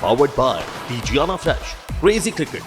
powered by Digiana Fresh, Crazy Cricket।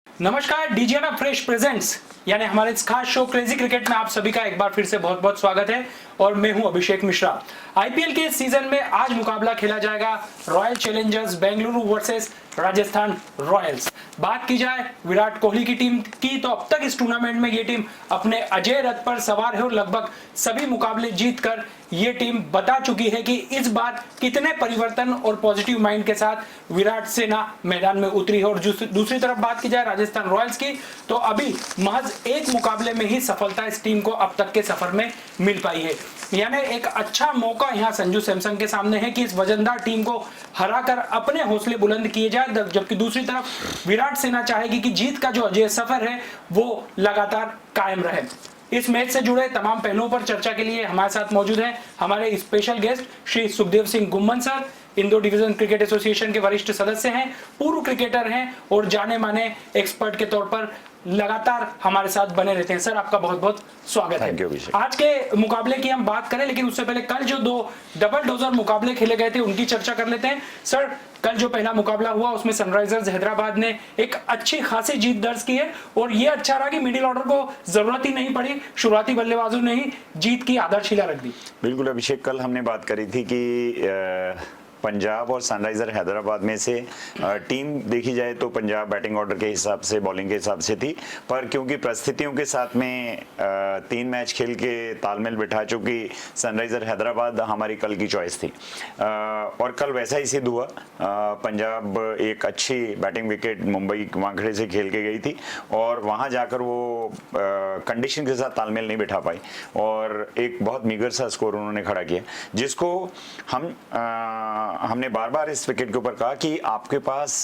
नमस्कार, डीजीआना fresh presents यानी हमारे इस खास शो क्रेजी क्रिकेट में आप सभी का एक बार फिर से बहुत बहुत स्वागत है और मैं हूं अभिषेक मिश्रा। आईपीएल के इस सीजन में आज मुकाबला खेला जाएगा royal Challengers Bengaluru versus Rajasthan Royals. बात की जाए विराट कोहली की टीम की तो अब तक इस टूर्नामेंट में ये टीम अपने अजय रथ पर सवार है और लगभग सभी मुकाबले जीतकर ये टीम बता चुकी है कि इस बार कितने परिवर्तन और पॉजिटिव माइंड के साथ विराट सेना मैदान में उतरी है। और दूसरी तरफ बात की जाए राजस्थान रॉयल्स की तो अभी महज एक मुकाबले में ही सफलता इस टीम को अब तक के सफर में मिल पाई है। यानी एक अच्छा मौका यहां संजू सैमसन के सामने है कि इस वजनदार टीम को हराकर अपने हौसले बुलंद किए जाए, जबकि दूसरी तरफ विराट सेना चाहेगी कि जीत का जो अजय सफर है वो लगातार कायम रहे। इस मैच से जुड़े तमाम पहलुओं पर चर्चा के लिए हमारे साथ मौजूद हैं हमारे special guest Shri Sukhdev Singh Gumman sir. इंदो डिवीजन क्रिकेट एसोसिएशन के वरिष्ठ सदस्य हैं, पूर्व क्रिकेटर हैं और जाने माने एक्सपर्ट के तौर पर लगातार हमारे साथ बने रहते हैं। सर, आपका बहुत बहुत स्वागत है। आज के मुकाबले की हम बात करें, लेकिन उससे पहले कल जो दो डबल डोजर मुकाबले खेले गए थे उनकी चर्चा कर लेते हैं। सर, कल जो पहला मुकाबला हुआ उसमें सनराइजर्स हैदराबाद ने एक अच्छी खासी जीत दर्ज की है और ये अच्छा रहा कि मिडिल ऑर्डर को जरूरत ही नहीं पड़ी, शुरुआती बल्लेबाजों ने ही जीत की आधारशिला रख दी। बिल्कुल अभिषेक, कल हमने बात करी थी कि पंजाब और सनराइजर हैदराबाद में से टीम देखी जाए तो पंजाब बैटिंग ऑर्डर के हिसाब से, बॉलिंग के हिसाब से थी, पर क्योंकि परिस्थितियों के साथ में 3 मैच खेल के तालमेल बिठा चुकी सनराइजर हैदराबाद हमारी कल की चॉइस थी और कल वैसा ही सिद्ध हुआ। पंजाब एक अच्छी बैटिंग विकेट मुंबई वानखेड़े से खेल के गई थी और वहाँ जाकर वो कंडीशन के साथ तालमेल नहीं बिठा पाई और एक बहुत मीगर सा स्कोर उन्होंने खड़ा किया, जिसको हमने बार बार इस विकेट के ऊपर कहा कि आपके पास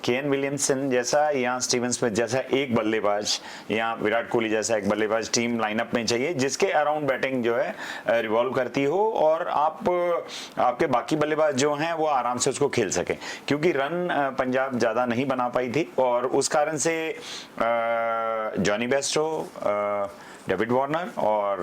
केन विलियमसन जैसा या स्टीवन स्मिथ जैसा एक बल्लेबाज या विराट कोहली जैसा एक बल्लेबाज टीम लाइनअप में चाहिए जिसके अराउंड बैटिंग जो है रिवॉल्व करती हो और आपके बाकी बल्लेबाज जो हैं वो आराम से उसको खेल सकें, क्योंकि रन पंजाब ज़्यादा नहीं बना पाई थी और उस कारण से जॉनी बेस्टो, डेविड वार्नर और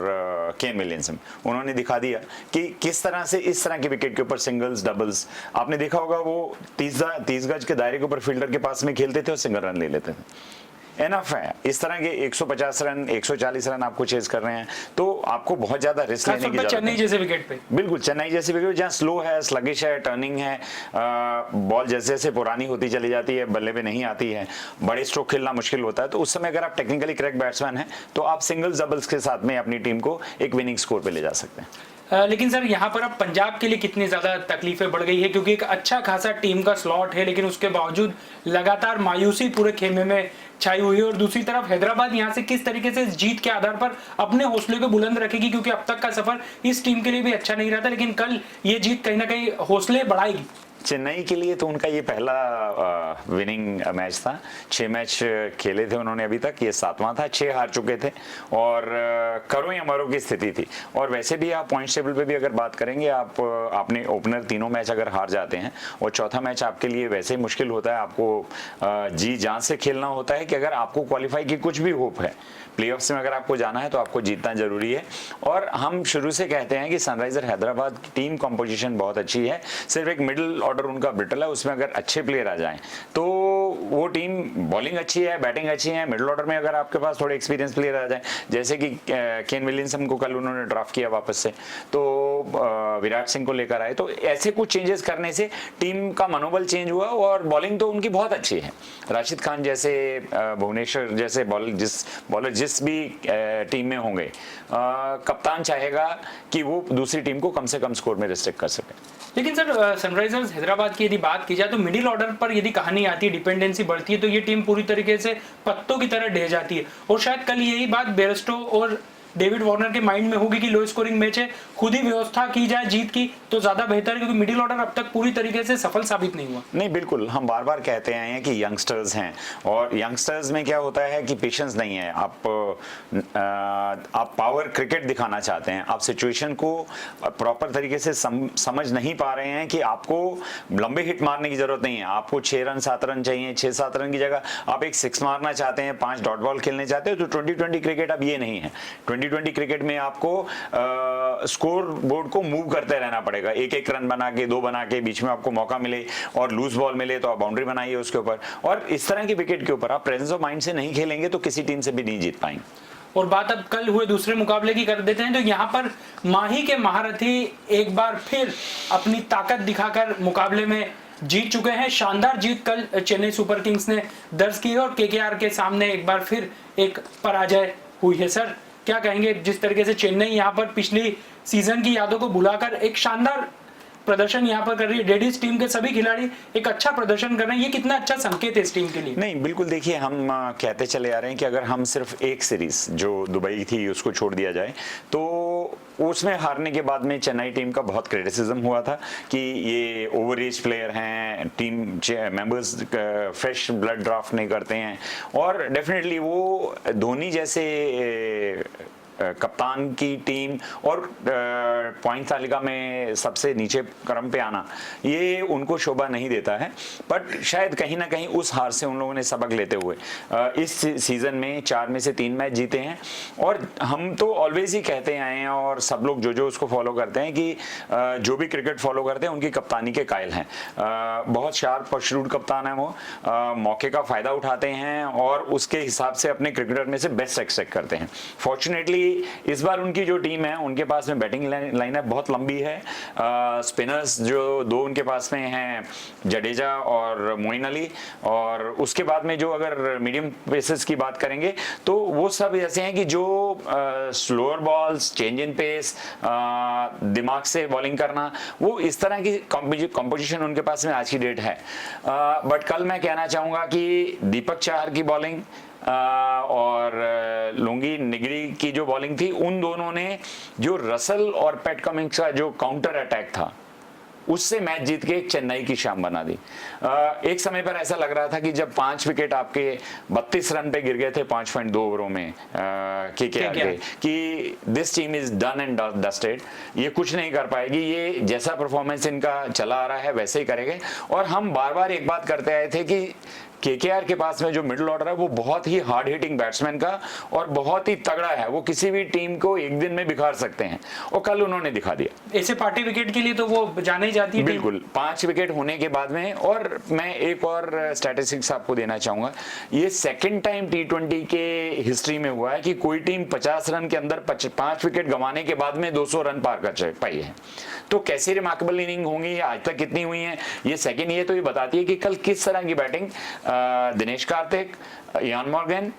केन विलियमसन उन्होंने दिखा दिया कि किस तरह से इस तरह के विकेट के ऊपर सिंगल्स डबल्स, आपने देखा होगा वो 30 गज के दायरे के ऊपर फील्डर के पास में खेलते थे और सिंगल रन ले लेते थे। एनफ है इस तरह के 150 रन 140 रन आपको चेज कर रहे हैं तो आपको बहुत ज्यादा रिस्क लेने की जरूरत है। चेन्नई जैसे विकेट पे, बिल्कुल चेन्नई जैसे विकेट जहाँ स्लो है, स्लगिश है, टर्निंग है, बॉल जैसे जैसे पुरानी होती चली जाती है, बल्ले पे नहीं आती है, बड़े स्ट्रोक खेलना मुश्किल होता है, तो उस समय अगर आप टेक्निकली करेक्ट बैट्समैन हैं तो आप सिंगल्स डबल्स के साथ में अपनी टीम को एक विनिंग स्कोर पे ले जा सकते हैं। लेकिन सर यहाँ पर अब पंजाब के लिए कितनी ज्यादा तकलीफें बढ़ गई है, क्योंकि एक अच्छा खासा टीम का स्लॉट है लेकिन उसके बावजूद लगातार मायूसी पूरे खेमे में छाई हुई है। और दूसरी तरफ हैदराबाद यहाँ से किस तरीके से जीत के आधार पर अपने हौसले को बुलंद रखेगी, क्योंकि अब तक का सफर इस टीम के लिए भी अच्छा नहीं रहा था, लेकिन कल ये जीत कहीं ना कहीं हौसले बढ़ाएगी। चेन्नई के लिए तो उनका ये पहला विनिंग मैच था, 6 मैच खेले थे उन्होंने अभी तक, ये 7वां था, 6 हार चुके थे और करो या मरो की स्थिति थी। और वैसे भी आप पॉइंट टेबल पे भी अगर बात करेंगे, आपने ओपनर तीनों मैच अगर हार जाते हैं और चौथा मैच आपके लिए वैसे ही मुश्किल होता है, आपको जी जान से खेलना होता है कि अगर आपको क्वालिफाई की कुछ भी होप है, प्लेऑफ्स में अगर आपको जाना है तो आपको जीतना जरूरी है। और हम शुरू से कहते हैं कि सनराइजर हैदराबाद की टीम कंपोजिशन बहुत अच्छी है, सिर्फ एक मिडिल ऑर्डर उनका ब्रिटल है, उसमें अगर अच्छे प्लेयर आ जाएं तो वो टीम बॉलिंग अच्छी है, बैटिंग अच्छी है, मिडिल ऑर्डर में अगर आपके पास थोड़े एक्सपीरियंस प्लेयर आ जाएं, जैसे कि केन विलियमसन को कल उन्होंने ड्राफ्ट किया वापस से, तो विराट सिंह को लेकर आए, तो ऐसे कुछ चेंजेस करने से टीम का मनोबल चेंज हुआ और बॉलिंग तो उनकी बहुत अच्छी है। राशिद खान जैसे, भुवनेश्वर जैसे बॉलर जिस भी टीम में होंगे, कप्तान चाहेगा कि वो दूसरी टीम को कम से कम स्कोर में रिस्ट्रिक्ट कर सके। लेकिन सर, सनराइजर्स हैदराबाद की यदि बात की जाए तो मिडिल ऑर्डर पर यदि कहानी आती है, डिपेंडेंसी बढ़ती है, तो ये टीम पूरी तरीके से पत्तों की तरह ढह जाती है। और शायद कल यही बात बेयरस्टो और डेविड वार्नर के माइंड में होगी कि लो स्कोरिंग मैच है, खुद ही व्यवस्था की जाए जीत की तो ज्यादा बेहतर है, क्योंकि मिडिल ऑर्डर अब तक पूरी तरीके से सफल साबित नहीं हुआ। नहीं, बिल्कुल, हम बार बार कहते आए हैं कि यंगस्टर्स हैं और यंगस्टर्स में क्या होता है कि पेशेंस नहीं है। आप पावर क्रिकेट दिखाना चाहते हैं, आप सिचुएशन को प्रॉपर तरीके से समझ नहीं पा रहे हैं कि आपको लंबे हिट मारने की जरूरत नहीं है, आपको 6 रन 7 रन चाहिए, 6-7 रन की जगह आप एक 6 मारना चाहते हैं, 5 डॉट बॉल खेलने चाहते हैं, तो 2020 क्रिकेट अब ये नहीं है। 2020 क्रिकेट में आपको स्कोर स्कोर बोर्ड को मूव करते रहना पड़ेगा, एक एक रन बना के, 2 बना के, बीच में आपको मौका मिले और लूज बॉल मिले तो आप बाउंड्री बनाइए उसके ऊपर। और इस तरह की विकेट के ऊपर आप प्रेजेंस ऑफ माइंड से नहीं खेलेंगे तो किसी टीम से भी नहीं जीत पाएंगे। और बात अब कल हुए दूसरे मुकाबले की कर देते हैं, तो यहाँ पर माही के महारथी एक बार फिर अपनी ताकत दिखाकर मुकाबले में जीत चुके हैं। शानदार जीत कल चेन्नई सुपर किंग्स ने दर्ज की है और केकेआर के सामने एक बार फिर एक पराजय हुई है। सर क्या कहेंगे, जिस तरीके से चेन्नई यहाँ पर पिछली सीजन की यादों को भुलाकर एक शानदार प्रदर्शन यहाँ पर कर रही है, डेडिस टीम के सभी खिलाड़ी एक अच्छा प्रदर्शन कर रहे हैं, ये कितना अच्छा संकेत है इस टीम के लिए? नहीं बिल्कुल, देखिए हम कहते चले आ रहे हैं कि अगर हम सिर्फ एक सीरीज जो दुबई थी उसको छोड़ दिया जाए तो उसमें हारने के बाद में चेन्नई टीम का बहुत क्रिटिसिज्म हुआ था कि ये ओवर एज प्लेयर हैं, team members fresh blood draft नहीं करते हैं। और डेफिनेटली वो धोनी जैसे कप्तान की टीम और पॉइंट तालिका में सबसे नीचे क्रम पे आना ये उनको शोभा नहीं देता है। बट शायद कहीं ना कहीं उस हार से उन लोगों ने सबक लेते हुए इस सीजन में 4 में से 3 मैच जीते हैं। और हम तो ऑलवेज ही कहते आए हैं और सब लोग जो उसको फॉलो करते हैं कि जो भी क्रिकेट फॉलो करते हैं उनकी कप्तानी के कायल हैं। बहुत शार्प और श्रूड कप्तान है वो, मौके का फायदा उठाते हैं और उसके हिसाब से अपने क्रिकेटर में से बेस्ट एक्सपेक्ट करते हैं। फॉर्चुनेटली इस बार उनकी जो टीम है उनके पास में बैटिंग लाइनअप बहुत लंबी है। स्पिनर्स जो 2 उनके पास में हैं, जडेजा और मोइन अली, और उसके बाद में जो अगर मीडियम पेसेस की बात करेंगे तो वो सब ऐसे हैं कि जो slower balls, change in pace, दिमाग से बॉलिंग करना, वो इस तरह की कंपोजिशन उनके पास में आज की डेट है। बट कल मैं कहना चाहूंगा कि दीपक चाहर की बॉलिंग और लुंगी निगरी की जो बॉलिंग थी, उन दोनों ने जो रसल और पैट कमिंस का जो काउंटर अटैक था उससे मैच जीत के एक चेन्नई की शाम बना दी। एक समय पर ऐसा लग रहा था कि जब 5 विकेट आपके 32 रन पे गिर गए थे 5.2 ओवरों में केकेआर के, कि this team is done and dusted, ये कुछ नहीं कर पाएगी, ये जैसा परफॉर्मेंस इनका चला आ रहा है वैसे ही करेंगे। और हम बार बार एक बात करते आए थे कि केकेआर के पास में जो मिडिल ऑर्डर है वो बहुत ही हार्ड हिटिंग बैट्समैन का और बहुत ही तगड़ा है, वो किसी भी टीम को एक दिन में बिखार सकते हैं और कल उन्होंने दिखा दिया। ऐसे पार्टी विकेट के लिए तो वो जाने ही जाती है बिल्कुल। 5 विकेट होने के बाद में, और मैं एक और स्टैटिस्टिक्स आपको देना चाहूंगा, ये सेकंड टाइम T20 के हिस्ट्री में हुआ है कि कोई टीम 50 रन के अंदर 5 विकेट गंवाने के बाद में 200 रन पार कर पाई है। तो कैसी रिमार्केबल इनिंग होंगी, आज तक कितनी हुई है ये सेकंड, ये तो ये बताती है कि कल किस तरह की batting Dinesh Karthik, Ian Morgan,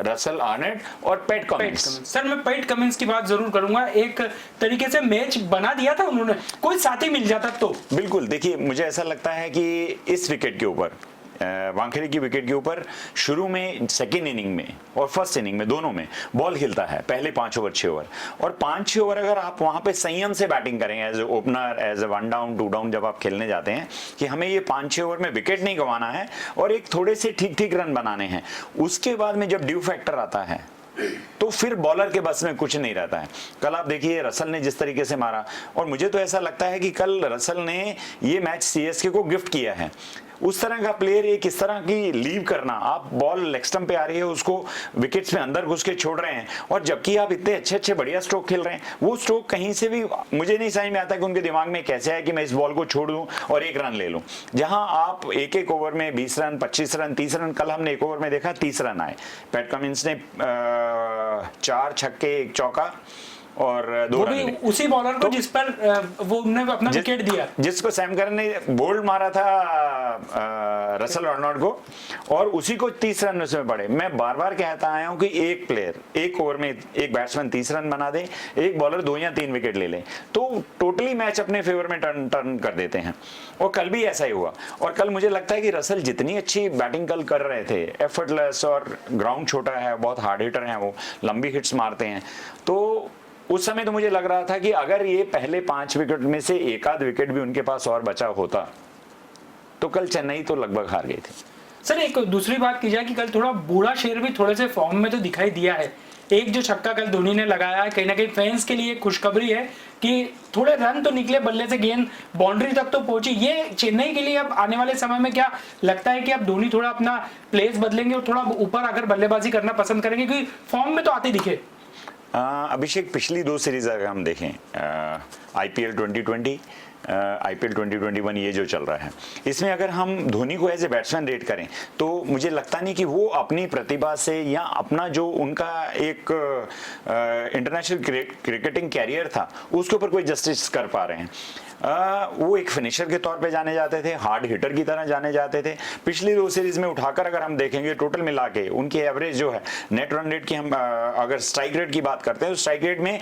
Russell Arnett और पैट कमिंस। सर मैं पैट कमिंस की बात जरूर करूंगा, एक तरीके से मैच बना दिया था उन्होंने, कोई साथी मिल जाता तो। बिल्कुल, देखिए मुझे ऐसा लगता है कि इस विकेट के ऊपर, वानखेड़े की विकेट के ऊपर शुरू में सेकेंड इनिंग में और फर्स्ट इनिंग में दोनों में बॉल हिलता है, पहले 5 ओवर 6 ओवर, और 5-6 ओवर अगर आप वहां पे संयम से बैटिंग करें as a opener, as a 1 down 2 down, जब आप खेलने जाते हैं कि हमें ये 5-6 ओवर में विकेट नहीं गंवाना है और एक थोड़े से ठीक रन बनाने हैं, उसके बाद में जब ड्यू फैक्टर आता है तो फिर बॉलर के बस में कुछ नहीं रहता है। कल आप देखिए रसल ने जिस तरीके से मारा, और मुझे तो ऐसा लगता है कि कल रसल ने ये मैच सीएसके को गिफ्ट किया है। उस तरह का प्लेयर एक इस तरह की लीव करना, आप बॉल लेग स्टंप पे आ रही है उसको विकेट्स में अंदर घुस के छोड़ रहे हैं, और जबकि आप इतने अच्छे बढ़िया स्ट्रोक खेल रहे हैं, वो स्ट्रोक कहीं से भी मुझे नहीं समझ में आता कि उनके दिमाग में कैसे है कि मैं इस बॉल को छोड़ दूं और 1 रन ले लूं। जहां आप एक ओवर में 20 रन 25 रन 30 रन, कल हमने 1 ओवर में देखा 30 रन आए। पैट कमिंस ने 4 छक्के 1 चौका और 2 रन, उसी बॉलर को जिस पर वो उन्होंने अपना विकेट दिया, जिसको सैम करन ने बोल्ड मारा था रसल आर्नोल्ड को, और उसी को 30 रन उसमें पड़े। मैं बार बार कहता आया हूं कि एक प्लेयर 1 ओवर में, एक बैट्समैन 30 रन बना दे, एक बॉलर 2 या 3 विकेट ले ले, तो टोटली मैच अपने फेवर में टर्न कर देते हैं, और कल भी ऐसा ही हुआ। और कल मुझे लगता है कि रसल जितनी अच्छी बैटिंग कल कर रहे थे, एफर्टलेस, और ग्राउंड छोटा है, बहुत हार्ड हिटर है, वो लंबी हिट्स मारते हैं, तो उस समय तो मुझे लग रहा था कि अगर ये पहले 5 विकेट में से 1 आध विकेट भी उनके पास और बचा होता तो कल चेन्नई तो लगभग हार गई थी। सर एक दूसरी बात की जाए कि कल थोड़ा बूढ़ा शेर भी थोड़े से फॉर्म में तो दिखाई दिया है। एक जो छक्का कल धोनी ने लगाया है, कहीं ना कहीं फैंस के लिए खुशखबरी है कि थोड़े रन तो निकले, बल्ले से गेंद बाउंड्री तक तो पहुंची। ये चेन्नई के लिए अब आने वाले समय में क्या लगता है कि अब धोनी थोड़ा अपना प्लेस बदलेंगे और थोड़ा ऊपर आकर बल्लेबाजी करना पसंद करेंगे, क्योंकि फॉर्म में तो आते दिखे? अभिषेक, पिछली 2 सीरीज अगर हम देखें, आईपीएल 2020, आईपीएल 2021, ये जो चल रहा है, इसमें अगर हम धोनी को एज ए बैट्समैन रेट करें तो मुझे लगता नहीं कि वो अपनी प्रतिभा से या अपना जो उनका एक इंटरनेशनल क्रिकेटिंग कैरियर था उसके ऊपर कोई जस्टिस कर पा रहे हैं। वो एक फिनिशर के तौर पे जाने जाते थे, हार्ड हिटर की तरह जाने जाते थे। पिछली 2 सीरीज में उठाकर अगर हम देखेंगे टोटल मिला के उनकी एवरेज जो है, नेट रन रेट की हम अगर स्ट्राइक रेट की बात करते हैं तो स्ट्राइक रेट में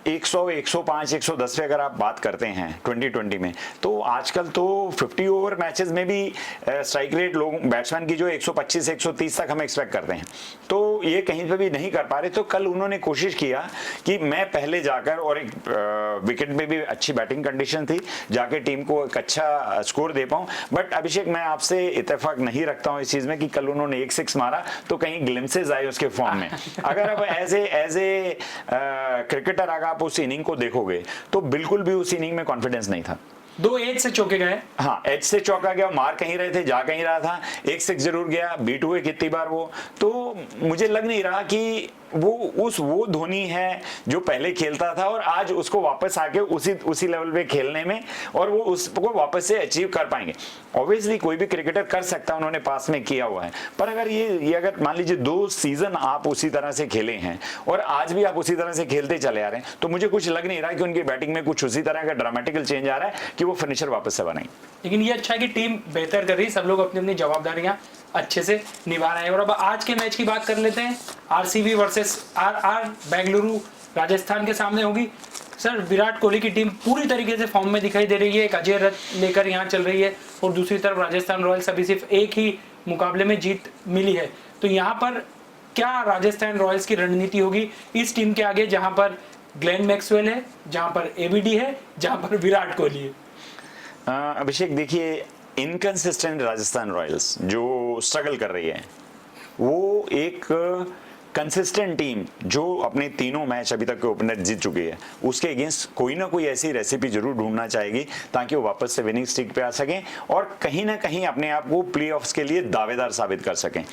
100, 105, 110 पे अगर आप बात करते हैं 2020 में, तो आजकल तो 50 ओवर मैचेस में भी स्ट्राइक रेट लोग बैट्समैन की जो 125, 130 तक हम एक्सपेक्ट करते हैं, तो ये कहीं पे भी नहीं कर पा रहे। तो कल उन्होंने कोशिश किया कि मैं पहले जाकर, और एक विकेट में भी अच्छी बैटिंग कंडीशन थी, जाके टीम को एक अच्छा स्कोर दे पाऊं। बट अभिषेक, मैं आपसे इत्तेफाक नहीं रखता हूं इस चीज में कि कल उन्होंने 1 6 मारा तो कहीं ग्लिम्सेस आए उसके फॉर्म में। अगर अब एज ए क्रिकेटर अगर आप उस इनिंग को देखोगे तो बिल्कुल भी उस इनिंग में कॉन्फिडेंस नहीं था। 2 एज से चौके गए। हाँ, एज से चौका गया, मार कहीं रहे थे, जा कहीं रहा था, 1 6 जरूर गया, बीट हुए कितनी बार वो, तो मुझे लग नहीं रहा कि वो धोनी है जो पहले खेलता था और आज उसको वापस आके उसी लेवल पे खेलने में और वो उसको वापस से अचीव कर पाएंगे। ऑब्वियसली कोई भी क्रिकेटर कर सकता है, उन्होंने पास में किया हुआ है, पर अगर ये अगर मान लीजिए 2 सीजन आप उसी तरह से खेले हैं और आज भी आप उसी तरह से खेलते चले आ रहे हैं, तो मुझे कुछ लग नहीं रहा कि उनकी बैटिंग में कुछ उसी तरह का ड्रामेटिकल चेंज आ रहा है कि वो फिनिशर वापस से बनाएंगे। लेकिन ये अच्छा है कि टीम बेहतर कर रही है, सब लोग अपनी अपनी जवाबदारियां अच्छे से निभा रहे हैं। और अब आज के मैच की बात कर लेते हैं। RCB versus RR Bengaluru Rajasthan के सामने होगी। सर, विराट कोहली की टीम पूरी तरीके से फॉर्म में दिखाई दे रही है, एक अजय रथ लेकर यहाँ चल रही है, और दूसरी तरफ राजस्थान रॉयल्स अभी सिर्फ एक ही मुकाबले में जीत मिली है। तो यहाँ पर क्या राजस्थान रॉयल्स की रणनीति होगी इस टीम के आगे, जहाँ पर ग्लेन मैक्सवेल है, जहाँ पर एबीडी है, जहाँ पर विराट कोहली है? अभिषेक, देखिए, इनकंसिस्टेंट राजस्थान रॉयल्स जो स्ट्रगल कर रही है, वो एक कंसिस्टेंट टीम जो अपने तीनों मैच अभी तक के ओपनर जीत चुकी है, उसके अगेंस्ट कोई ना कोई ऐसी रेसिपी जरूर ढूंढना चाहेगी ताकि वो वापस से विनिंग स्ट्रीक पे आ सकें और कहीं ना कहीं अपने आप को प्लेऑफ्स के लिए दावेदार साबित कर सकें।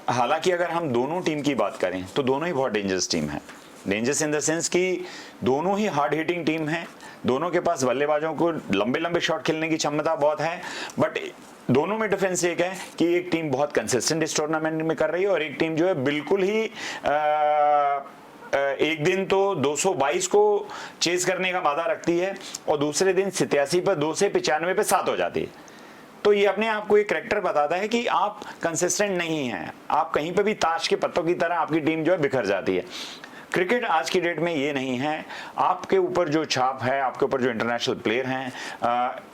हालांकि अगर हम दोनों टीम की बात करें तो दोनों ही बहुत डेंजरस टीम है। डेंजरस इन द सेंस कि दोनों ही हार्ड हिटिंग टीम है, दोनों के पास बल्लेबाजों को लंबे लंबे शॉट खेलने की क्षमता बहुत है, बट दोनों में डिफरेंस एक है कि एक टीम बहुत कंसिस्टेंट इस टूर्नामेंट में कर रही है और एक टीम जो है बिल्कुल ही एक दिन तो 222 को चेस करने का वादा रखती है और दूसरे दिन 87 पर 2 से 95 पे 7 हो जाती है। तो ये अपने आप को एक करैक्टर बताता है कि आप कंसिस्टेंट नहीं हैं, आप कहीं पे भी ताश के पत्तों की तरह आपकी टीम जो है बिखर जाती है। क्रिकेट आज की डेट में ये नहीं है। आपके ऊपर जो छाप है, आपके ऊपर जो इंटरनेशनल प्लेयर हैं,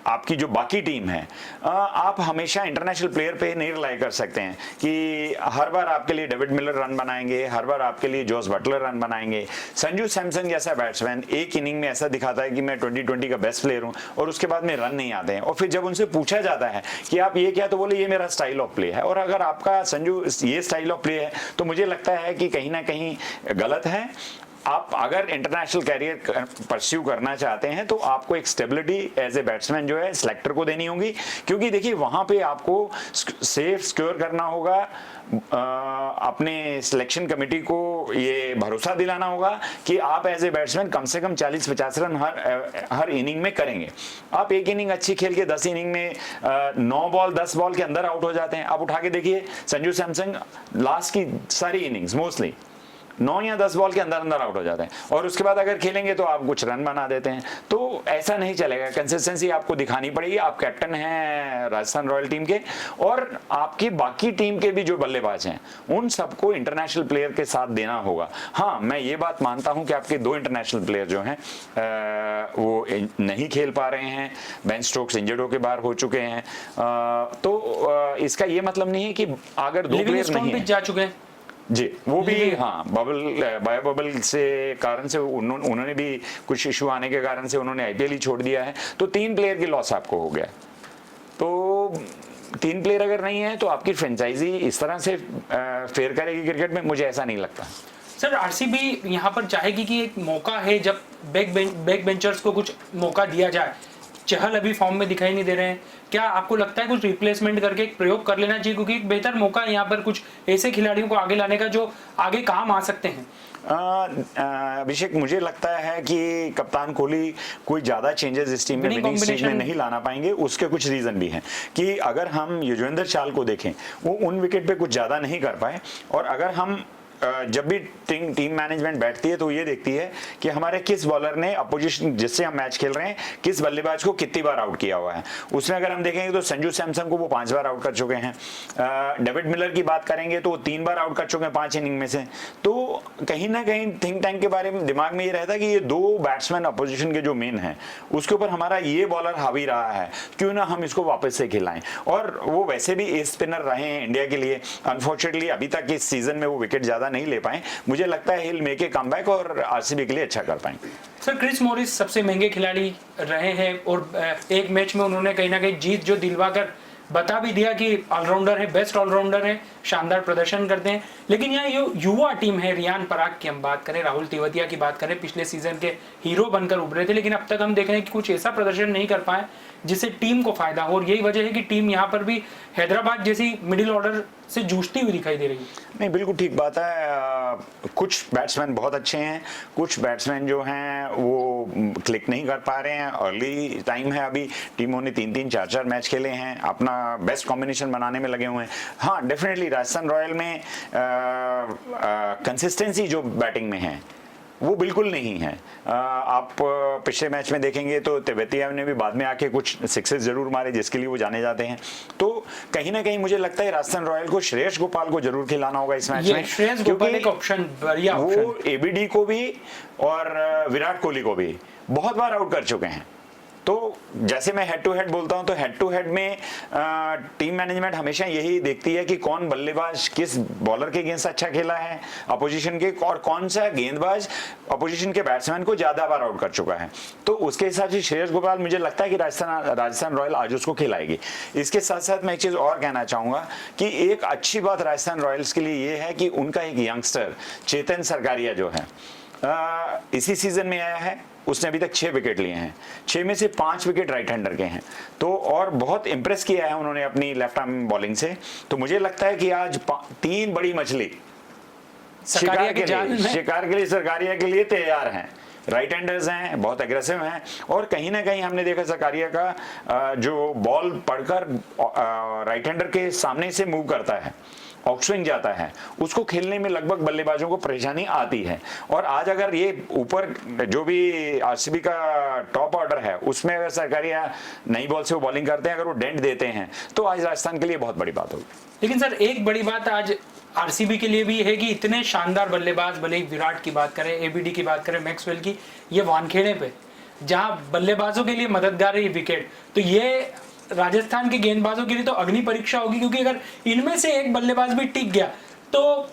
आपकी जो बाकी टीम है, आप हमेशा इंटरनेशनल प्लेयर पे नहीं रिलाई कर सकते हैं कि हर बार आपके लिए डेविड मिलर रन बनाएंगे, हर बार आपके लिए जोस बटलर रन बनाएंगे। संजू सैमसन जैसा बैट्समैन एक इनिंग में ऐसा दिखाता है कि मैं 2020 का बेस्ट प्लेयर हूं और उसके बाद में रन नहीं आते हैं, और फिर जब उनसे पूछा जाता है कि आप ये क्या, तो बोले ये मेरा स्टाइल ऑफ प्ले है। और अगर आपका संजू ये स्टाइल ऑफ प्ले है तो मुझे लगता है कि कहीं ना कहीं गलत है। आप अगर इंटरनेशनल कैरियर परस्यू करना चाहते हैं तो आपको एक स्टेबिलिटी एज ए बैट्समैन जो है सिलेक्टर को देनी होगी, क्योंकि देखिए वहां पे आपको सेफ सिक्योर करना होगा, अपने सिलेक्शन कमेटी को ये भरोसा दिलाना होगा कि आप एज ए बैट्समैन कम से कम 40-50 रन हर इनिंग में करेंगे। आप एक इनिंग अच्छी खेल के 10 इनिंग में 9 बॉल 10 बॉल के अंदर आउट हो जाते हैं। आप उठा के देखिए संजू सैमसन लास्ट की सारी इनिंग्स मोस्टली 9 या 10 बॉल के अंदर आउट हो जाते हैं और उसके बाद अगर खेलेंगे तो आप कुछ रन बना देते हैं। तो ऐसा नहीं चलेगा, कंसिस्टेंसी आपको दिखानी पड़ेगी। आप कैप्टन हैं राजस्थान रॉयल टीम के और आपकी बाकी टीम के भी जो बल्लेबाज हैं उन सबको इंटरनेशनल प्लेयर के साथ देना होगा। हाँ, मैं ये बात मानता हूं कि आपके 2 इंटरनेशनल प्लेयर जो हैं वो नहीं खेल पा रहे हैं, बेन स्टोक्स इंजर्ड होकर बाहर हो चुके हैं, तो इसका ये मतलब नहीं है कि अगर 2 प्लेयर नहीं है, जा चुके हैं जी, वो भी हाँ बायो बबल से कारण से उन्होंने भी कुछ इशू आने के कारण से उन्होंने आईपीएल ही छोड़ दिया है। तो 3 प्लेयर की लॉस आपको हो गया। तो 3 प्लेयर अगर नहीं है तो आपकी फ्रेंचाइजी इस तरह से फेयर करेगी क्रिकेट में, मुझे ऐसा नहीं लगता। सर, आरसीबी यहाँ पर चाहेगी कि एक मौका है जब बैक बेंचर्स को कुछ मौका दिया जाए। चहल अभी फॉर्म में दिखाई नहीं दे रहे हैं, क्या आपको लगता है कुछ रिप्लेसमेंट करके एक प्रयोग कर लेना चाहिए, क्योंकि एक बेहतर मौका है यहाँ पर कुछ ऐसे खिलाड़ियों को आगे लाने का जो आगे काम आ सकते हैं? अभिषेक, मुझे लगता है कि कप्तान कोहली कोई ज्यादा चेंजेस इस टीम में विनिंग स्ट्रीक में नहीं लाना पाएंगे। उसके कुछ रीजन भी हैं कि अगर हम युजवेंद्र चहल को देखें, वो उन विकेट पे कुछ ज्यादा नहीं कर पाए, और अगर हम जब भी टीम मैनेजमेंट बैठती है तो ये देखती है कि हमारे किस बॉलर ने अपोजिशन जिससे हम मैच खेल रहे हैं किस बल्लेबाज को कितनी बार आउट किया हुआ है। उसमें अगर हम देखेंगे तो संजू सैमसन को वो 5 बार आउट कर चुके हैं। डेविड मिलर की बात करेंगे तो वो 3 बार आउट कर चुके हैं 5 इनिंग में से। तो कहीं ना कहीं थिंक टैंक के बारे में दिमाग में ये रहता है कि ये 2 बैट्समैन अपोजिशन के जो मेन है उसके ऊपर हमारा ये बॉलर हावी रहा है, क्यों ना हम इसको वापस से खिलाएं। और वो वैसे भी एस स्पिनर रहे हैं इंडिया के लिए। अनफॉर्चुनेटली अभी तक इस सीजन में वो विकेट ज्यादा नहीं ले पाए। मुझे लगता है he'll make a comeback और आरसीबी के लिए अच्छा कर पाएंगे। सर, क्रिस मॉरिस सबसे महंगे खिलाड़ी रहे हैं और एक मैच में उन्होंने कहीं ना कहीं जीत जो दिलवाकर बता भी दिया कि ऑलराउंडर है, बेस्ट ऑलराउंडर है, शानदार प्रदर्शन करते हैं। लेकिन यहाँ युवा टीम है, रियान पराग की हम बात करें, राहुल तेवतिया की बात करें, पिछले सीजन के हीरो बनकर उभरे थे, लेकिन अब तक हम देख रहे हैं कि कुछ ऐसा प्रदर्शन नहीं कर पाए जिससे टीम को फायदा हो। और यही वजह है कि टीम यहाँ पर भी हैदराबाद जैसी मिडिल ऑर्डर से जूझती हुई दिखाई दे रही है। नहीं, बिल्कुल ठीक बात है। कुछ बैट्समैन बहुत अच्छे हैं, कुछ बैट्समैन जो हैं वो क्लिक नहीं कर पा रहे हैं। अर्ली टाइम है, अभी टीमों ने 3-3, 4-4 मैच खेले हैं, अपना बेस्ट कॉम्बिनेशन बनाने में लगे हुए हैं। हाँ, डेफिनेटली राजस्थान रॉयल में कंसिस्टेंसी जो बैटिंग में है वो बिल्कुल नहीं है। आप पिछले मैच में देखेंगे तो तेवेतिया ने भी बाद में आके कुछ सिक्सेस जरूर मारे जिसके लिए वो जाने जाते हैं। तो कहीं ना कहीं मुझे लगता है राजस्थान रॉयल को श्रेयस गोपाल को जरूर खिलाना होगा इस मैच में। श्रेयस गोपाल एक ऑप्शन, बढ़िया ऑप्शन। वो एबीडी को भी और विराट कोहली को भी बहुत बार आउट कर चुके हैं। तो जैसे मैं हेड टू हेड बोलता हूं तो हेड टू हेड में टीम मैनेजमेंट हमेशा यही देखती है कि कौन बल्लेबाज किस बॉलर के अगेंस्ट अच्छा खेला है अपोजिशन के, और कौन सा गेंदबाज अपोजिशन के बैट्समैन को ज्यादा बार आउट कर चुका है। तो उसके हिसाब से श्रेयस गोपाल मुझे लगता है कि राजस्थान रॉयल आज उसको खिलाएगी। इसके साथ साथ मैं एक चीज और कहना चाहूंगा कि एक अच्छी बात राजस्थान रॉयल्स के लिए यह है कि उनका एक यंगस्टर चेतन सरकारिया जो है इसी सीजन में आया है। उसने अभी तक 6 विकेट लिए हैं, 6 में से 5 विकेट राइट हैंडर के हैं। तो और बहुत इंप्रेस किया है उन्होंने अपनी लेफ्ट आर्म बॉलिंग से। तो मुझे लगता है कि आज 3 बड़ी मछली शिकार के लिए सरकारिया के लिए तैयार हैं। राइट हैंडर्स हैं, बहुत एग्रेसिव हैं, और कहीं ना कहीं हमने देखा सरकारिया का जो बॉल पढ़कर राइट हैंडर के सामने से मूव करता है, ऑफ स्विंग जाता है, उसको खेलने में लगभग बल्लेबाजों को परेशानी आती है। और आज अगर ये ऊपर जो भी आरसीबी का टॉप ऑर्डर है उसमें अगर सरकारिया नई बॉल से वो बॉलिंग करते हैं, अगर वो डेंट देते हैं तो आज राजस्थान के लिए बहुत बड़ी बात होगी। लेकिन सर, एक बड़ी बात आज आरसीबी के लिए भी है कि इतने शानदार बल्लेबाज, भले ही विराट की बात करें, एबीडी की बात करें, मैक्सवेल की, ये वानखेड़े पे जहां बल्लेबाजों के लिए मददगार है विकेट, तो ये राजस्थान के गेंदबाजों के लिए तो अग्नि परीक्षा होगी, क्योंकि अगर इनमें से एक बल्लेबाज भी टिक गया तो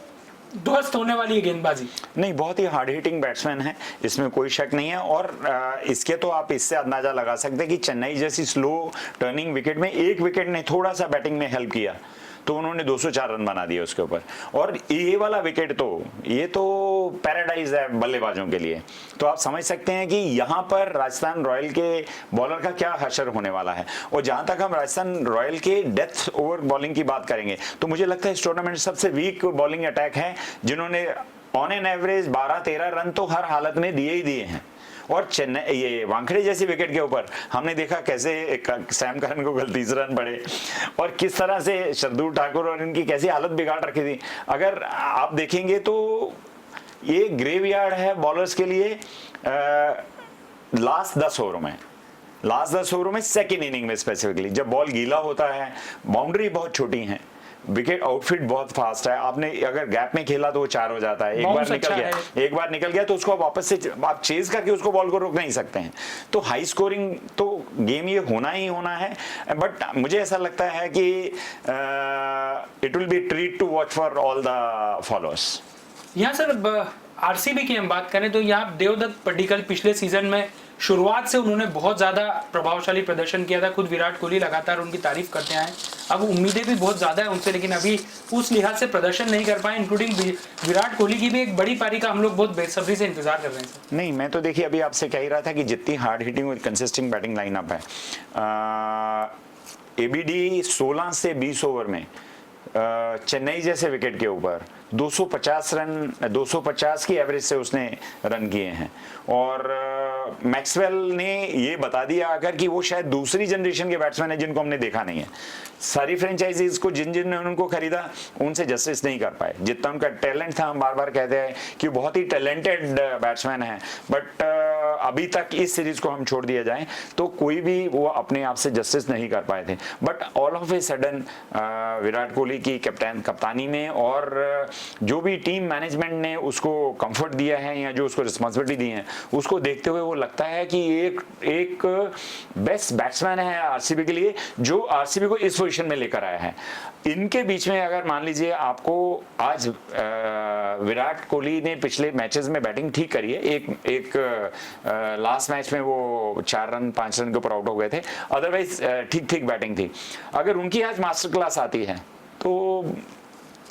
ध्वस्त होने वाली है गेंदबाजी। नहीं, बहुत ही हार्ड हिटिंग बैट्समैन है, इसमें कोई शक नहीं है। और इसके तो आप इससे अंदाजा लगा सकते हैं कि चेन्नई जैसी स्लो टर्निंग विकेट में एक विकेट ने थोड़ा सा बैटिंग में हेल्प किया तो उन्होंने 204 रन बना दिए उसके ऊपर। और ये वाला विकेट तो ये तो पैराडाइज है बल्लेबाजों के लिए। तो आप समझ सकते हैं कि यहाँ पर राजस्थान रॉयल के बॉलर का क्या हशर होने वाला है। और जहां तक हम राजस्थान रॉयल के डेथ ओवर बॉलिंग की बात करेंगे तो मुझे लगता है इस टूर्नामेंट सबसे वीक बॉलिंग अटैक है, जिन्होंने ऑन एन एवरेज 12-13 रन तो हर हालत में दिए ही दिए हैं। और चेन्नई ये वानखेड़े जैसी विकेट के ऊपर हमने देखा कैसे सैम करन को कल 30 रन पड़े और किस तरह से शार्दुल ठाकुर और इनकी कैसी हालत बिगाड़ रखी थी। अगर आप देखेंगे तो ये ग्रेवयार्ड है बॉलर्स के लिए। लास्ट 10 ओवरों में सेकेंड इनिंग में स्पेसिफिकली जब बॉल गीला होता है, बाउंड्री बहुत छोटी है, विकेट आउटफिट बहुत फास्ट है, आपने अगर गैप में खेला तो वो 4 हो जाता है। एक बार निकल गया तो उसको वापस से आप चेज करके उसको बॉल को रोक नहीं सकते हैं। तो हाई स्कोरिंग तो गेम ये होना ही होना है। बट मुझे ऐसा लगता है कि it will be treat to watch for all the followers. यहाँ सर आरसीबी की हम बात करें तो यहाँ देवदत्त पड्डीकल पिछले सीजन में शुरुआत से उन्होंने बहुत ज़्यादा प्रभावशाली प्रदर्शन किया था। खुद विराट कोहली लगातार उनकी तारीफ करते आए। अब उम्मीदें भी बहुत ज़्यादा है उनसे, लेकिन अभी उस लिहाज से प्रदर्शन नहीं कर पाए। इंक्लूडिंग विराट कोहली की भी एक बड़ी पारी का हम लोग बहुत बेसब्री से इंतजार कर रहे हैं। नहीं, मैं तो देखिए अभी आपसे कह ही रहा था कि जितनी हार्ड हिटिंग और कंसिस्टेंट बैटिंग लाइनअप है, एबीडी 16 से 20 ओवर में चेन्नई जैसे विकेट के ऊपर 250 की एवरेज से उसने रन किए हैं। और मैक्सवेल ने ये बता दिया अगर कि वो शायद दूसरी जनरेशन के बैट्समैन है जिनको हमने देखा नहीं है। सारी फ्रेंचाइजीज को जिन जिन ने उनको खरीदा उनसे जस्टिस नहीं कर पाए। जितना उनका टैलेंट था, हम बार बार कहते हैं कि बहुत ही टैलेंटेड बैट्समैन है, बट अभी तक इस सीरीज को हम छोड़ दिया जाए तो कोई भी वो अपने आप से जस्टिस नहीं कर पाए थे। But all of a sudden Virat Kohli की कप्तानी में और जो भी टीम मैनेजमेंट ने उसको कंफर्ट दिया है या जो उसको रिस्पॉन्सिबिलिटी दी है, उसको देखते हुए वो लगता है कि एक बेस्ट बैट्समैन है आरसीबी के लिए, जो आरसीबी को इस पोजीशन में लेकर आया है। इनके बीच में अगर मान लीजिए आपको आज विराट कोहली ने पिछले मैचेस में बैटिंग ठीक करी है, एक लास्ट मैच में वो 4 रन 5 रन के ऊपर आउट हो गए थे, अदरवाइज ठीक बैटिंग थी। अगर उनकी आज मास्टर क्लास आती है तो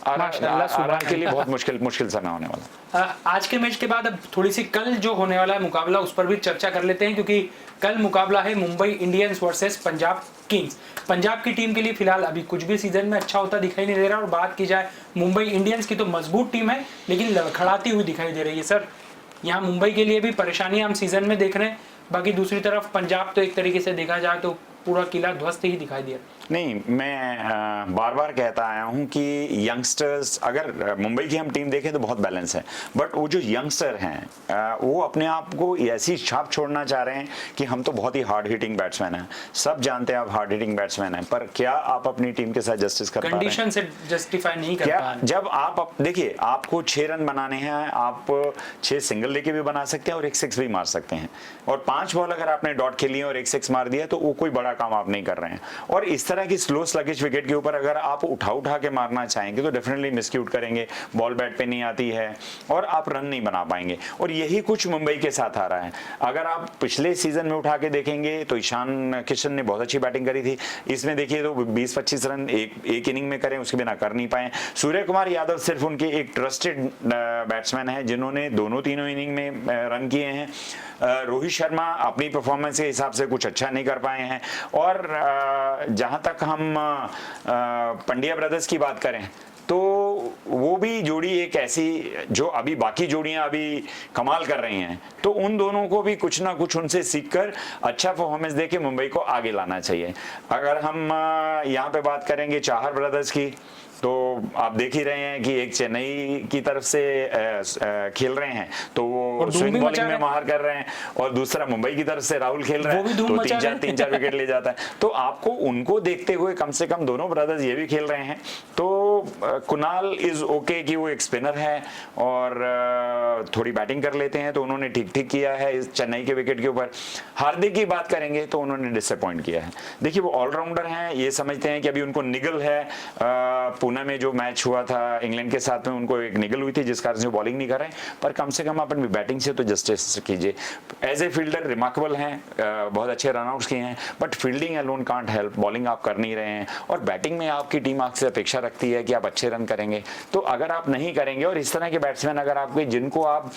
आरआर के लिए बहुत मुश्किल समय होने वाला। आज के मैच के बाद अब थोड़ी सी कल जो होने वाला है मुकाबला, उस पर भी चर्चा कर लेते हैं, क्योंकि कल मुकाबला है Mumbai Indians versus Punjab Kings. Punjab की टीम के लिए फिलहाल अभी कुछ भी सीजन में अच्छा होता दिखाई नहीं दे रहा। और बात की जाए मुंबई इंडियंस की तो मजबूत टीम है, लेकिन लड़खड़ाती हुई दिखाई दे रही है। सर, यहाँ मुंबई के लिए भी परेशानियां हम सीजन में देख रहे हैं। बाकी दूसरी तरफ पंजाब तो एक तरीके से देखा जाए तो पूरा किला ध्वस्त ही दिखाई दिया। नहीं, मैं बार बार कहता आया हूं कि यंगस्टर्स, अगर मुंबई की हम टीम देखें तो बहुत बैलेंस है, बट वो जो यंगस्टर हैं वो अपने आप को ऐसी छाप छोड़ना चाह रहे हैं कि हम तो बहुत ही हार्ड हिटिंग बैट्समैन हैं। सब जानते हैं आप हार्ड हिटिंग बैट्समैन हैं, पर क्या आप अपनी टीम के साथ जस्टिस कर पा रहे हैं? कंडीशन से जस्टिफाई नहीं कर पा रहे हैं। जब आप देखिए, आपको 6 रन बनाने हैं, आप 6 सिंगल लेके भी बना सकते हैं और एक 6 भी मार सकते हैं, और 5 बॉल अगर आपने डॉट खेली है और एक 6 मार दिया तो वो कोई बड़ा काम आप नहीं कर रहे हैं। और इस तरह की स्लो स्लगिश विकेट के ऊपर अगर आप उठा के मारना चाहेंगे तो डेफिनेटली मिसक्यूट करेंगे, बॉल बैट पे नहीं आती है और आप रन नहीं बना पाएंगे। और यही कुछ मुंबई के साथ आ रहा है। अगर आप पिछले सीजन में उठा के देखेंगे तो ईशान किशन ने बहुत अच्छी बैटिंग करी थी, इसमें देखिए तो 20-25 रन एक इनिंग में करें, उसके बिना कर नहीं पाए। सूर्य कुमार यादव सिर्फ उनके एक ट्रस्टेड बैट्समैन है जिन्होंने तीनों इनिंग में रन किए हैं। रोहित शर्मा अपनी परफॉर्मेंस के हिसाब से कुछ अच्छा नहीं कर पाए हैं। और जहां तक हम पंड्या ब्रदर्स की बात करें तो वो भी जोड़ी एक ऐसी जो अभी बाकी जोड़ियां अभी कमाल कर रही हैं, तो उन दोनों को भी कुछ ना कुछ उनसे सीखकर अच्छा परफॉर्मेंस देके मुंबई को आगे लाना चाहिए। अगर हम यहाँ पे बात करेंगे चाहर ब्रदर्स की, तो आप देख ही रहे हैं कि एक चेन्नई की तरफ से खेल रहे हैं तो वो स्विंग बॉलिंग में माहिर कर रहे हैं, और दूसरा मुंबई की तरफ से राहुल खेल रहे हैं तो 3-4 विकेट ले जाता है। तो आपको उनको देखते हुए कम से कम दोनों ब्रदर्स ये भी खेल रहे हैं, तो कुणाल इज ओके कि वो एक स्पिनर है और थोड़ी बैटिंग कर लेते हैं, तो उन्होंने ठीक किया है इस चेन्नई के विकेट के ऊपर। हार्दिक की बात करेंगे तो उन्होंने डिसअपॉइंट किया है। देखिए वो ऑलराउंडर हैं, ये समझते हैं कि अभी उनको निगल है। पुणे में जो मैच हुआ था इंग्लैंड के साथ में उनको एक निगल हुई थी जिस कारण से बॉलिंग नहीं कर रहे हैं, पर कम से कम अपनी बैटिंग से तो जस्टिस कीजिए। एज ए फील्डर रिमार्केबल हैं, बहुत अच्छे रनआउट्स किए हैं, but fielding alone can't help, bowling आप कर नहीं रहे हैं और बैटिंग में आपकी टीम आपसे अपेक्षा रखती है कि आप अच्छे रन करेंगे। तो अगर आप नहीं करेंगे और इस तरह के बैट्समैन अगर आपके जिनको आप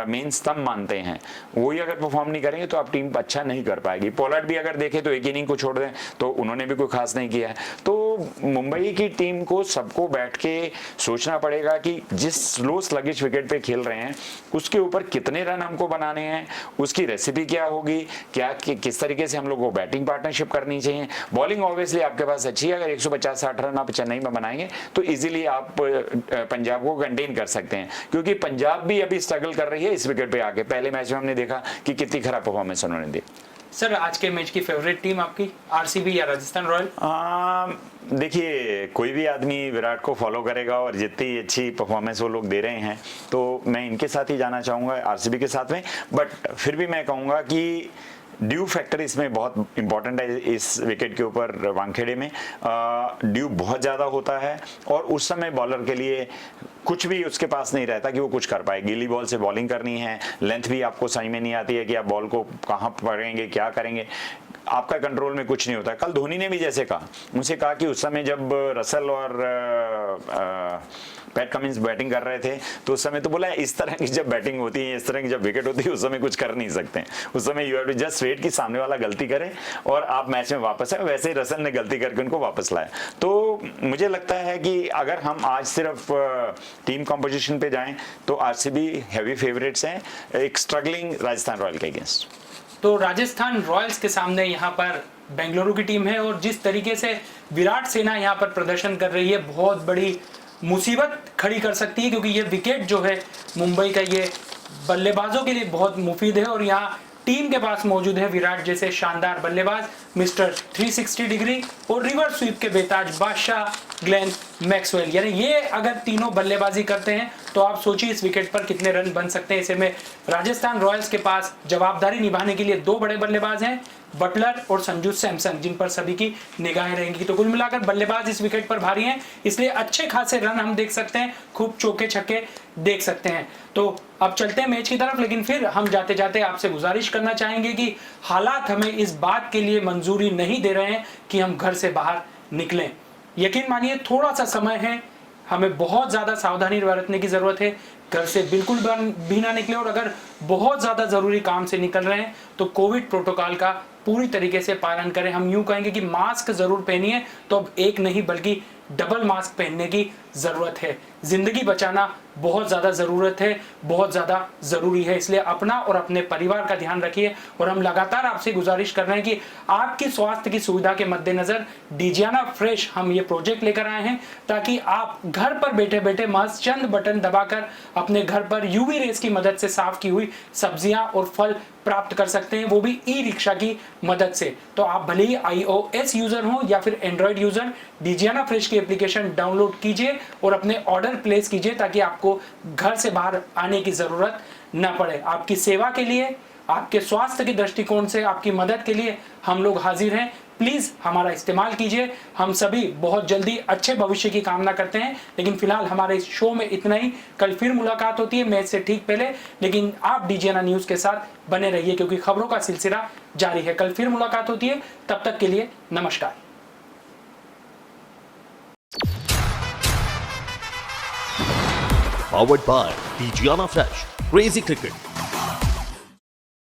मेन स्तंभ मानते हैं वही अगर परफॉर्म नहीं करेंगे तो आप टीम अच्छा नहीं कर पाएगी। पोलार्ड भी अगर देखें तो एक इनिंग को छोड़ दें तो उन्होंने भी कोई खास नहीं किया है। तो मुंबई की टीम को सबको बैठ के सोचना पड़ेगा कि जिस स्लो स्लगिश विकेट पे खेल रहे हैं उसके ऊपर कितने रन हमको बनाने हैं, उसकी रेसिपी क्या होगी, किस तरीके से हम लोग को बैटिंग पार्टनरशिप करनी चाहिए। बॉलिंग ऑब्वियसली आपके पास अच्छी है, अगर 150-60 रन आप चेन्नई में बनाएंगे तो इजीली आप पंजाब को कंटेन कर सकते हैं, क्योंकि पंजाब भी अभी स्ट्रगल कर रही है इस विकेट पे आके। पहले मैच में हमने देखा कि कितनी खराब परफॉर्मेंस उन्होंने दी। सर, आज के मैच की फेवरेट टीम आपकी आरसीबी या राजस्थान रॉयल? देखिए कोई भी आदमी विराट को फॉलो करेगा और जितनी अच्छी परफॉर्मेंस वो लोग दे रहे हैं तो मैं इनके साथ ही जाना चाहूँगा, आरसीबी के साथ में। बट फिर भी मैं कहूँगा कि ड्यू फैक्टर इसमें बहुत इंपॉर्टेंट है इस विकेट के ऊपर वानखेड़े में। ड्यू बहुत ज़्यादा होता है और उस समय बॉलर के लिए कुछ भी उसके पास नहीं रहता कि वो कुछ कर पाए। गीली बॉल से बॉलिंग करनी है, लेंथ भी आपको समझ में नहीं आती है कि आप बॉल को कहाँ पकड़ेंगे, क्या करेंगे, आपका कंट्रोल में कुछ नहीं होता। कल धोनी ने भी जैसे कहा, उनसे कहा कि उस समय जब रसल और पैट कमिंस बैटिंग कर रहे थे तो उस समय तो बोला इस तरह की जब बैटिंग होती है, इस तरह की जब विकेट होती है, उस समय कुछ कर नहीं सकते। उस समय you have to just wait कि सामने वाला गलती करे और आप मैच में वापस आए। वैसे ही रसल ने गलती करके उनको वापस लाया। तो मुझे लगता है कि अगर हम आज सिर्फ टीम कॉम्पोजिशन पे जाएं तो आरसीबी हैवी फेवरेट्स हैं एक स्ट्रगलिंग राजस्थान रॉयल के अगेंस्ट। तो राजस्थान रॉयल्स के सामने यहाँ पर बेंगलुरु की टीम है और जिस तरीके से विराट सेना यहाँ पर प्रदर्शन कर रही है, बहुत बड़ी मुसीबत खड़ी कर सकती है, क्योंकि ये विकेट जो है मुंबई का, ये बल्लेबाजों के लिए बहुत मुफीद है और यहाँ टीम के पास मौजूद है विराट जैसे शानदार बल्लेबाज, मिस्टर 360 डिग्री और रिवर्स स्वीप के बेताज बादशाह ग्लेन मैक्सवेल। यानी ये अगर तीनों बल्लेबाजी करते हैं तो आप सोचिए इस विकेट पर कितने रन बन सकते हैं। ऐसे में राजस्थान रॉयल्स के पास जवाबदारी निभाने के लिए दो बड़े बल्लेबाज हैं, बटलर और संजू सैमसन, जिन पर सभी की निगाहें रहेंगी। तो कुल मिलाकर बल्लेबाज इस विकेट पर भारी हैं, इसलिए अच्छे खासे रन हम देख सकते हैं, खूब चौके छक्के देख सकते हैं। तो अब चलते हैं मैच की तरफ, लेकिन फिर हम जाते जाते आपसे गुजारिश करना चाहेंगे कि हालात हमें इस बात के लिए मंजूरी नहीं दे रहे हैं कि हम घर से बाहर निकलें। यकीन मानिए थोड़ा सा समय है, हमें बहुत ज़्यादा सावधानी बरतने की ज़रूरत है। घर से बिल्कुल भी ना निकले और अगर बहुत ज़्यादा ज़रूरी काम से निकल रहे हैं तो कोविड प्रोटोकॉल का पूरी तरीके से पालन करें। हम यूँ कहेंगे कि मास्क ज़रूर पहनिए, तो अब एक नहीं बल्कि डबल मास्क पहनने की ज़रूरत है। ज़िंदगी बचाना बहुत ज़्यादा ज़रूरत है, बहुत ज़्यादा ज़रूरी है, इसलिए अपना और अपने परिवार का ध्यान रखिए। और हम लगातार आपसे गुजारिश कर रहे हैं कि आपकी स्वास्थ्य की सुविधा के मद्देनज़र डिजियाना फ्रेश हम ये प्रोजेक्ट लेकर आए हैं, ताकि आप घर पर बैठे बैठे महज चंद बटन दबाकर अपने घर पर यूवी रेस की मदद से साफ की हुई सब्जियां और फल प्राप्त कर सकते हैं, वो भी ई रिक्शा की मदद से। तो आप भले ही iOS यूजर हो या फिर एंड्रॉइड यूजर, डिजियाना फ्रेश की एप्लीकेशन डाउनलोड कीजिए और अपने ऑर्डर प्लेस कीजिए, ताकि आपको घर से बाहर आने की जरूरत न पड़े। आपकी सेवा के लिए, आपके स्वास्थ्य के दृष्टिकोण से, आपकी मदद के लिए हम लोग हाजिर हैं। प्लीज हमारा इस्तेमाल कीजिए। हम सभी बहुत जल्दी अच्छे भविष्य की कामना करते हैं, लेकिन फिलहाल हमारे इस शो में इतना ही। कल फिर मुलाकात होती है मैच से ठीक पहले, लेकिन आप डिजियाना न्यूज के साथ बने रहिए क्योंकि खबरों का सिलसिला जारी है। कल फिर मुलाकात होती है, तब तक के लिए नमस्कार। Powered by Digiana Fresh, Crazy Cricket।